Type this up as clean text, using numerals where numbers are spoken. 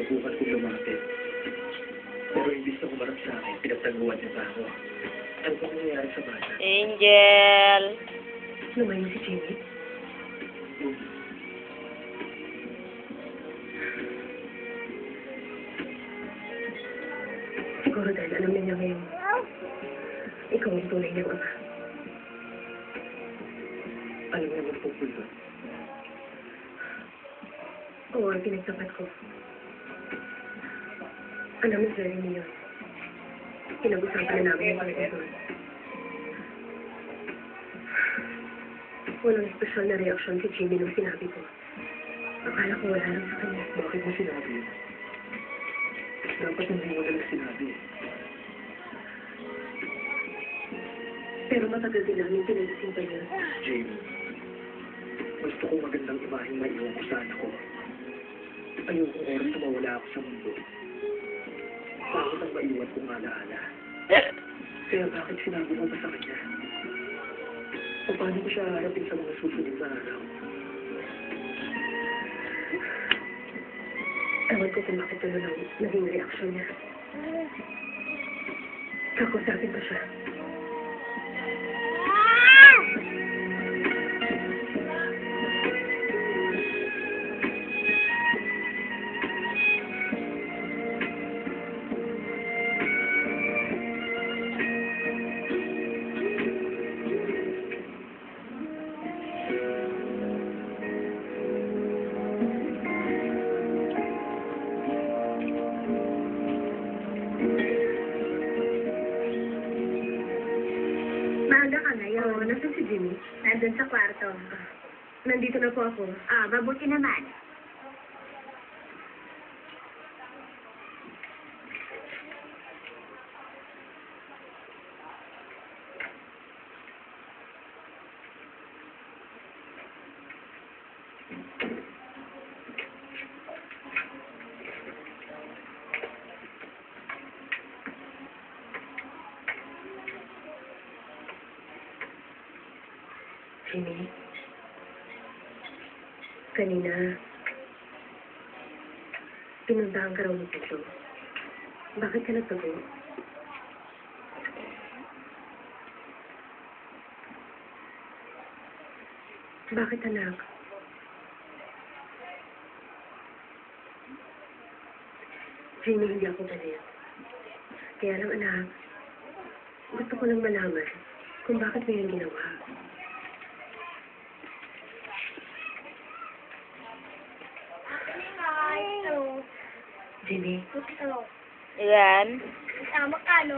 sinubukan kong lumapit. Pero imbis na humarap sa akin, pinagtaguan niya pa ako. Ano ba nangyayari sa bata? Angel! Lumayo si Jimmy. Siguro dahil alam niya ngayon, ikaw ang tunay niyang ama. Alam niya mo tungkol doon. Oo, ang pinagtapat ko. Alam mo, Jeremy yun. Pinag-usapan na namin yung tungkol doon. Walang espesyal na reaksyon si Jimmy nung sinabi ko. Akala ko wala lang sa kanya. Bakit mo sinabi yun? Dapat hindi mo na sinabi. Pero matagal din namin pinagising pa niya. Jamie, gusto ko magandang imaheng maiwan ko sa anak ko. Ayokong oras na mawala ako sa mundo. Bakit ang maiwan kong alaala? Kaya bakit sinabi mo ba sa kanya? O paano ko siya harapin sa mga susunod na araw? Ewan ko kung bakit ano lang naging reaksyon niya. Kakusapin ko siya. Maaga ka ngayon. Oo, nasaan si Jimmy? Nandun sa kwarto. Nandito na po ako. Mabuti naman. Jimmy, kanina, pinuntahan ka raw ni Tito. Bakit ka nagtago? Bakit, anak? Jimmy, hindi ako galit. Kaya lang, anak, gusto ko lang malaman kung bakit mo yung ginawa. Jimmy, Hello. Ayan. Tama ka, no?